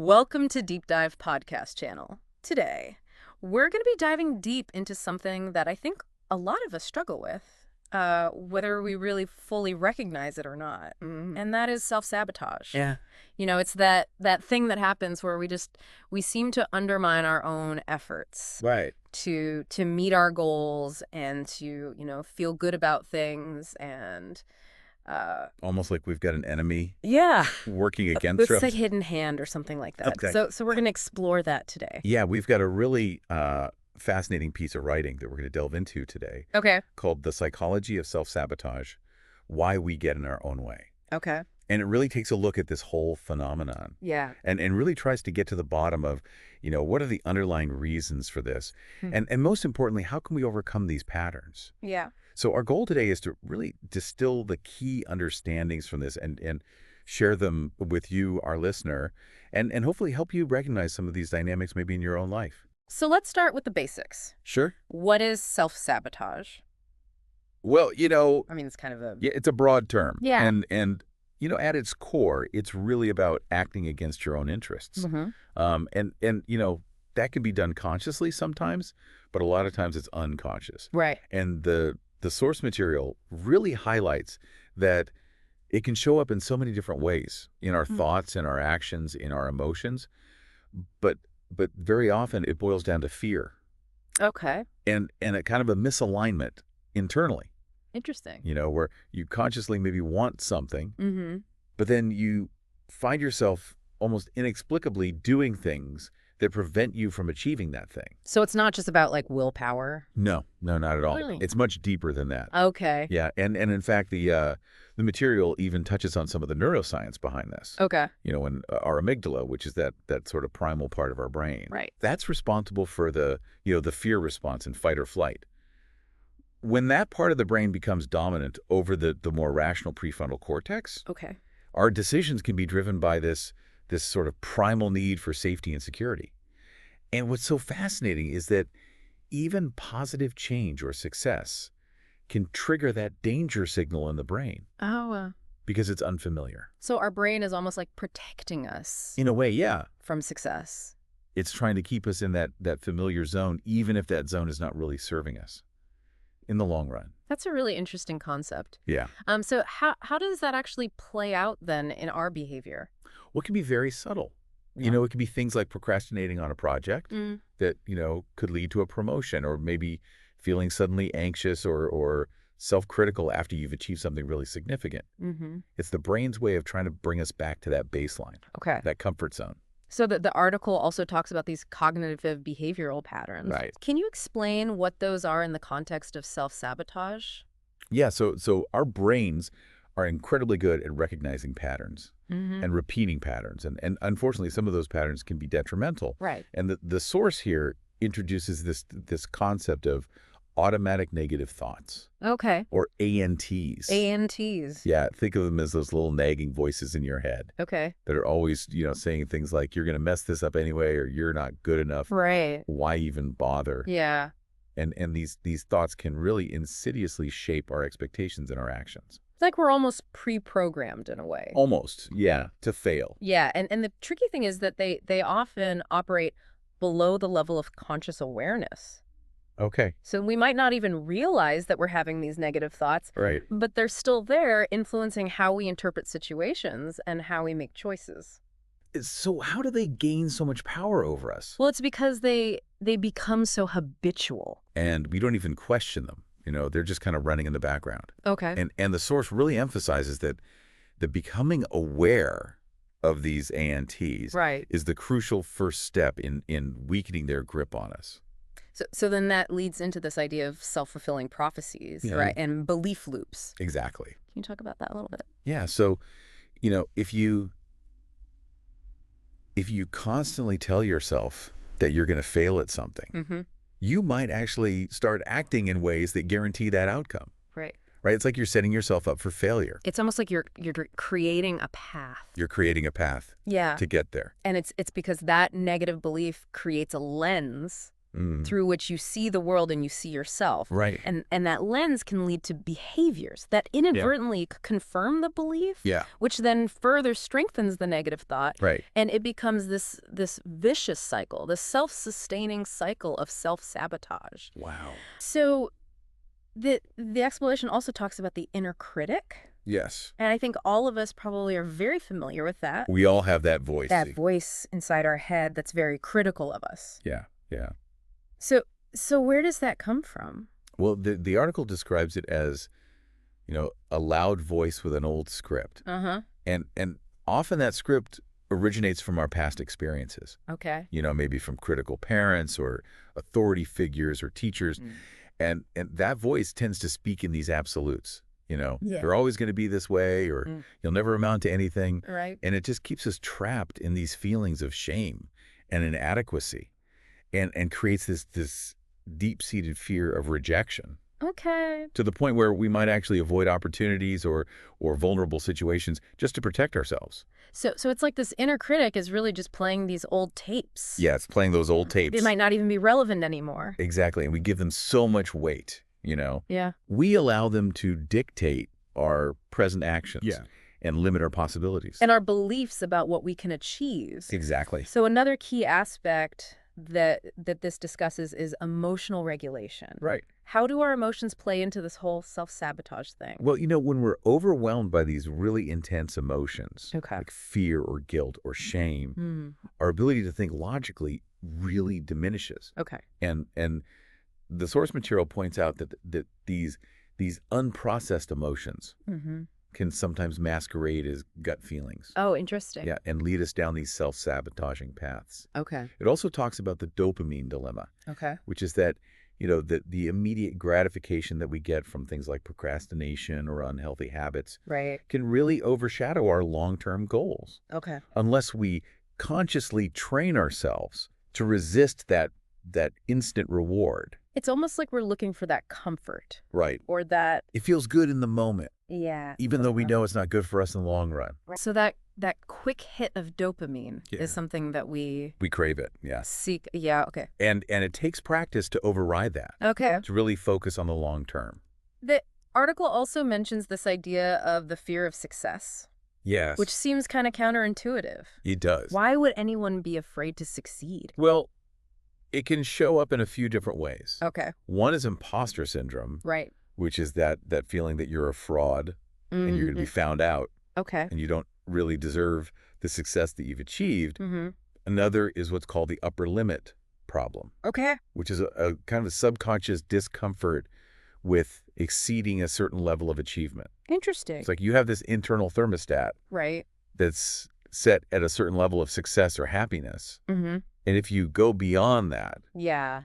Welcome to Deep Dive podcast channel. Today, we're going to be diving deep into something that I think a lot of us struggle with, whether we really fully recognize it or not, and that is self-sabotage. Yeah. You know, it's that thing that happens where we seem to undermine our own efforts Right. to meet our goals and to, feel good about things and Almost like we've got an enemy yeah. working against It's us. like hidden hand or something like that. Okay. So we're going to explore that today. Yeah, we've got a really fascinating piece of writing that we're going to delve into today Okay. called The Psychology of Self-Sabotage, Why We Get in Our Own Way. Okay. And it really takes a look at this whole phenomenon Yeah. and really tries to get to the bottom of, what are the underlying reasons for this? Hmm. And most importantly, how can we overcome these patterns? Yeah. So our goal today is to really distill the key understandings from this and share them with you, our listener, and hopefully help you recognize some of these dynamics maybe in your own life. So let's start with the basics. Sure. What is self-sabotage? Well, I mean, it's kind of a... yeah, it's a broad term. Yeah. And at its core, it's really about acting against your own interests. Mhm. That can be done consciously sometimes, but a lot of times it's unconscious. Right. And the source material really highlights that it can show up in so many different ways, in our thoughts, in our actions, in our emotions. But very often it boils down to fear Okay. and a kind of a misalignment internally, Interesting. where you consciously maybe want something, Mm-hmm. but then you find yourself almost inexplicably doing things that prevent you from achieving that thing. So it's not just about, like, willpower? No, not at all. Really? It's much deeper than that. Okay. Yeah, and in fact, the material even touches on some of the neuroscience behind this. Okay. When our amygdala, which is that sort of primal part of our brain, Right. that's responsible for the fear response in fight or flight. When that part of the brain becomes dominant over the more rational prefrontal cortex, Okay. our decisions can be driven by this sort of primal need for safety and security. And what's so fascinating is that even positive change or success can trigger that danger signal in the brain Oh, because it's unfamiliar. so our brain is almost like protecting us In a way, yeah. from success. It's trying to keep us in that familiar zone, even if that zone is not really serving us in the long run. That's a really interesting concept. Yeah. So how does that actually play out then in our behavior? What can be very subtle. Yeah. It could be things like procrastinating on a project that, could lead to a promotion, or maybe feeling suddenly anxious or self-critical after you've achieved something really significant. Mm-hmm. It's the brain's way of trying to bring us back to that baseline, Okay. that comfort zone. So the article also talks about these cognitive behavioral patterns. Right. Can you explain what those are in the context of self-sabotage? Yeah, so our brains are incredibly good at recognizing patterns Mm-hmm. and repeating patterns. And unfortunately, some of those patterns can be detrimental. Right. And the source here introduces this concept of automatic negative thoughts, Okay. or ANTs. ANTs. Yeah, think of them as those little nagging voices in your head Okay. that are always, saying things like, you're going to mess this up anyway, or you're not good enough. Right. Why even bother? Yeah. And these thoughts can really insidiously shape our expectations and our actions. It's like we're almost pre-programmed in a way. Almost, yeah, to fail. Yeah. And the tricky thing is that they often operate below the level of conscious awareness. Okay. So we might not even realize that we're having these negative thoughts, Right. but they're still there, influencing how we interpret situations and how we make choices. So how do they gain so much power over us? Well, it's because they become so habitual. And we don't even question them. They're just kind of running in the background. Okay. And the source really emphasizes that the becoming aware of these ANTs Right. is the crucial first step in weakening their grip on us. So then that leads into this idea of self-fulfilling prophecies, Yeah. right? And belief loops. Exactly. Can you talk about that a little bit? Yeah. So, if you constantly tell yourself that you're going to fail at something, Mm-hmm. you might actually start acting in ways that guarantee that outcome. Right. Right? It's like you're setting yourself up for failure. It's almost like you're creating a path. You're creating a path Yeah. to get there. And it's because that negative belief creates a lens through which you see the world and you see yourself. Right. And that lens can lead to behaviors that inadvertently confirm the belief, Yeah. which then further strengthens the negative thought. Right. And it becomes this vicious cycle, this self-sustaining cycle of self-sabotage. Wow. So the explanation also talks about the inner critic. Yes. And I think all of us probably are very familiar with that. We all have that voice. That voice inside our head that's very critical of us. Yeah. Yeah. So where does that come from? Well, the article describes it as, a loud voice with an old script. Uh-huh. And often that script originates from our past experiences. Okay. Maybe from critical parents or authority figures or teachers. And that voice tends to speak in these absolutes. You're always going to be this way, or you'll never amount to anything. Right. And it just keeps us trapped in these feelings of shame and inadequacy, and creates this deep-seated fear of rejection. Okay. To the point where we might actually avoid opportunities or vulnerable situations just to protect ourselves. So it's like this inner critic is really just playing these old tapes. Yeah, it's playing those old tapes. They might not even be relevant anymore. Exactly, and we give them so much weight, Yeah. We allow them to dictate our present actions and limit our possibilities. And our beliefs about what we can achieve. Exactly. So another key aspect that this discusses is emotional regulation. Right. How do our emotions play into this whole self-sabotage thing? Well, when we're overwhelmed by these really intense emotions, Okay. like fear or guilt or shame, our ability to think logically really diminishes. Okay. And the source material points out that these unprocessed emotions can sometimes masquerade as gut feelings. Oh, interesting. Yeah, and lead us down these self-sabotaging paths. Okay. It also talks about the dopamine dilemma, Okay. which is that, the immediate gratification that we get from things like procrastination or unhealthy habits Right. can really overshadow our long-term goals Okay. unless we consciously train ourselves to resist that instant reward. It's almost like we're looking for that comfort. Right. Or that, It feels good in the moment, yeah. even though we know it's not good for us in the long run. So that quick hit of dopamine is something that we We crave it, yeah. seek. Yeah, okay. And it takes practice to override that, Okay. to really focus on the long term. The article also mentions this idea of the fear of success, Yes. which seems kind of counterintuitive. It does. Why would anyone be afraid to succeed? Well, it can show up in a few different ways. Okay. One is imposter syndrome, Right. which is that feeling that you're a fraud and you're going to be found out Okay. and you don't really deserve the success that you've achieved. Another is what's called the upper limit problem, Okay. which is a kind of a subconscious discomfort with exceeding a certain level of achievement. Interesting. It's like you have this internal thermostat Right. that's set at a certain level of success or happiness. Mm-hmm. And if you go beyond that, Yeah.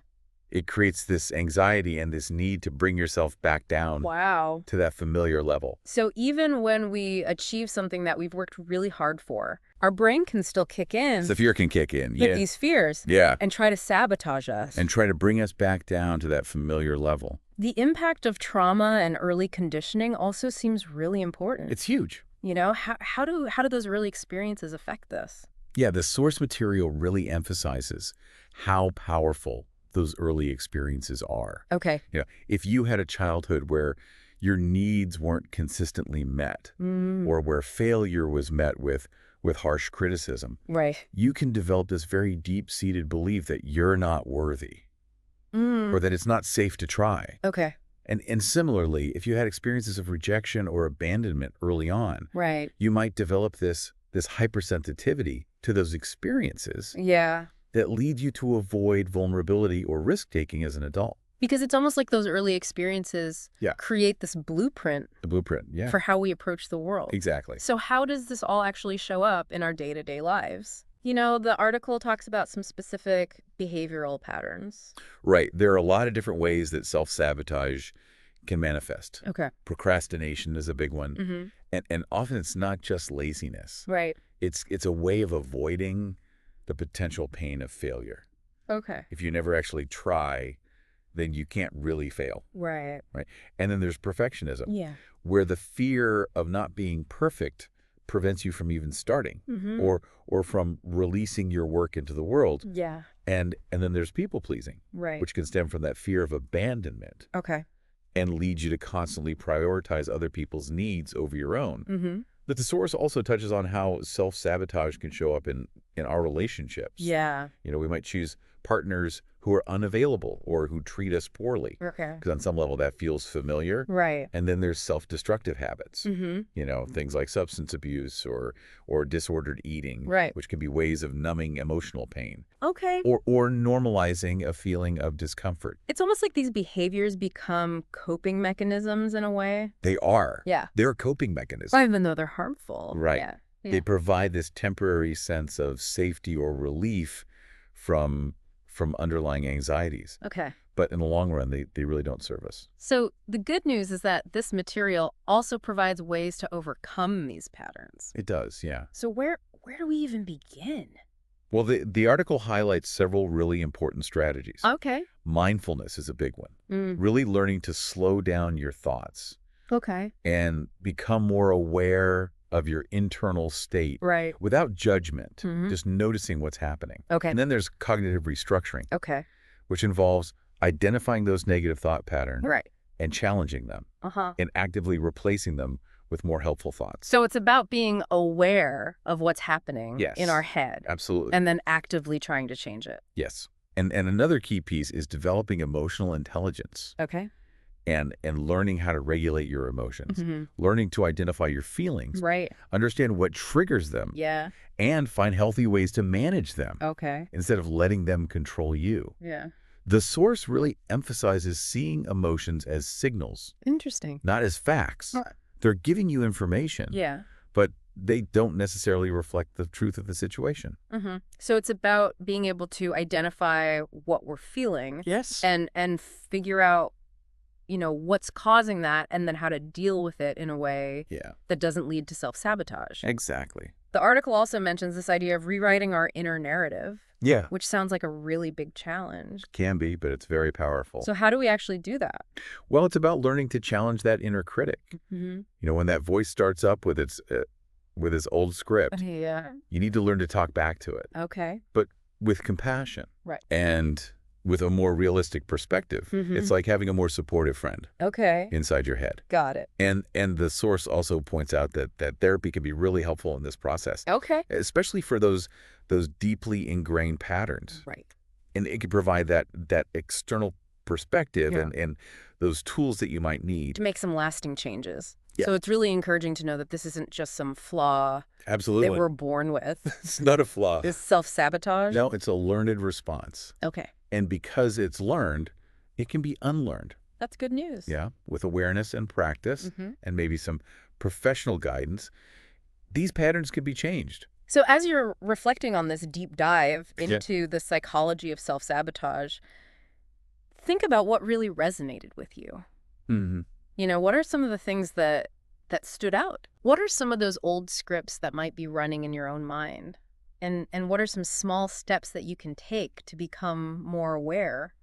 it creates this anxiety and this need to bring yourself back down Wow. to that familiar level. So even when we achieve something that we've worked really hard for, our brain can still kick in The fear can kick in. with these fears Yeah. and try to sabotage us. And try to bring us back down to that familiar level. The impact of trauma and early conditioning also seems really important. It's huge. How do those early experiences affect this? Yeah, the source material really emphasizes how powerful those early experiences are. Okay. If you had a childhood where your needs weren't consistently met, or where failure was met with harsh criticism, Right. you can develop this very deep-seated belief that you're not worthy, or that it's not safe to try. Okay. And similarly, if you had experiences of rejection or abandonment early on, Right. you might develop this hypersensitivity to those experiences Yeah. that lead you to avoid vulnerability or risk-taking as an adult. Because it's almost like those early experiences create this blueprint The blueprint, yeah. for how we approach the world. Exactly. So how does this all actually show up in our day-to-day lives? The article talks about some specific behavioral patterns. Right. There are a lot of different ways that self-sabotage can manifest. Okay. Procrastination is a big one. Mm-hmm. And often it's not just laziness. Right. It's a way of avoiding the potential pain of failure. Okay. If you never actually try, then you can't really fail. Right. Right. And then there's perfectionism, Yeah. where the fear of not being perfect prevents you from even starting Mm-hmm. or from releasing your work into the world. Yeah. And then there's people-pleasing, Right. which can stem from that fear of abandonment Okay. and lead you to constantly prioritize other people's needs over your own. Mm-hmm. But the source also touches on how self-sabotage can show up in our relationships. Yeah. We might choose partners who are unavailable or who treat us poorly, Okay. because on some level that feels familiar. Right. And then there's self-destructive habits, Mm-hmm. things like substance abuse or disordered eating, Right. which can be ways of numbing emotional pain Okay. or normalizing a feeling of discomfort. It's almost like these behaviors become coping mechanisms in a way. They are. Yeah. They're coping mechanisms. Even though they're harmful. Right. Yeah. They provide this temporary sense of safety or relief from underlying anxieties. Okay. But in the long run, they really don't serve us. So the good news is that this material also provides ways to overcome these patterns. It does, yeah. So where do we even begin? Well, the article highlights several really important strategies. Okay. Mindfulness is a big one. Mm. Really learning to slow down your thoughts Okay. and become more aware of your internal state Right. without judgment, Mhm. just noticing what's happening. Okay. And then there's cognitive restructuring, Okay. which involves identifying those negative thought patterns Right. and challenging them Uh-huh. and actively replacing them with more helpful thoughts. So it's about being aware of what's happening Yes. in our head Absolutely. and then actively trying to change it. Yes. And another key piece is developing emotional intelligence Okay. and learning how to regulate your emotions, Mhm. learning to identify your feelings, Right. understand what triggers them, Yeah. and find healthy ways to manage them Okay. instead of letting them control you. Yeah. The source really emphasizes seeing emotions as signals, Interesting. not as facts. Uh, They're giving you information, Yeah. but they don't necessarily reflect the truth of the situation. Mm-hmm. So it's about being able to identify what we're feeling Yes. and figure out, what's causing that and then how to deal with it in a way Yeah, that doesn't lead to self-sabotage. exactly. The article also mentions this idea of rewriting our inner narrative, Yeah, which sounds like a really big challenge. can be, but it's very powerful. So how do we actually do that? Well, it's about learning to challenge that inner critic. Mm-hmm. When that voice starts up with its old script, Yeah. you need to learn to talk back to it, Okay. but with compassion. Right. And with a more realistic perspective. Mhm. It's like having a more supportive friend Okay. inside your head. Got it. And the source also points out that therapy can be really helpful in this process, Okay. especially for those deeply ingrained patterns. Right. And it can provide that external perspective Yeah. and those tools that you might need. To make some lasting changes. Yeah. So it's really encouraging to know that this isn't just some flaw Absolutely. that we're born with. It's not a flaw. This self-sabotage. No, it's a learned response. Okay. And because it's learned, it can be unlearned. That's good news. Yeah, with awareness and practice Mhm. and maybe some professional guidance, these patterns can be changed. So as you're reflecting on this deep dive Yeah. into the psychology of self-sabotage, think about what really resonated with you. Mm-hmm. What are some of the things that stood out? What are some of those old scripts that might be running in your own mind? And what are some small steps that you can take to become more aware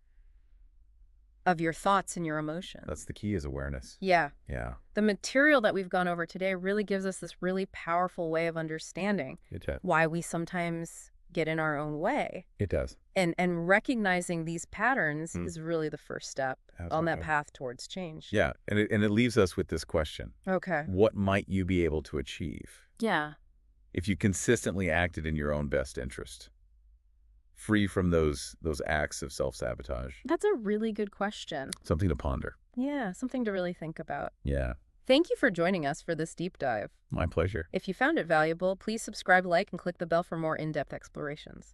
of your thoughts and your emotions? That's the key, is awareness. Yeah. Yeah, The material that we've gone over today really gives us this really powerful way of understanding it does. why we sometimes get in our own way. It does. And recognizing these patterns Mm. is really the first step on Absolutely. that path towards change. Yeah, and it leaves us with this question. Okay. What might you be able to achieve Yeah. if you consistently acted in your own best interest, free from those acts of self-sabotage? That's a really good question. Something to ponder. Yeah, something to really think about. Yeah, Thank you for joining us for this deep dive. my pleasure. If you found it valuable, please subscribe, like, and click the bell for more in-depth explorations.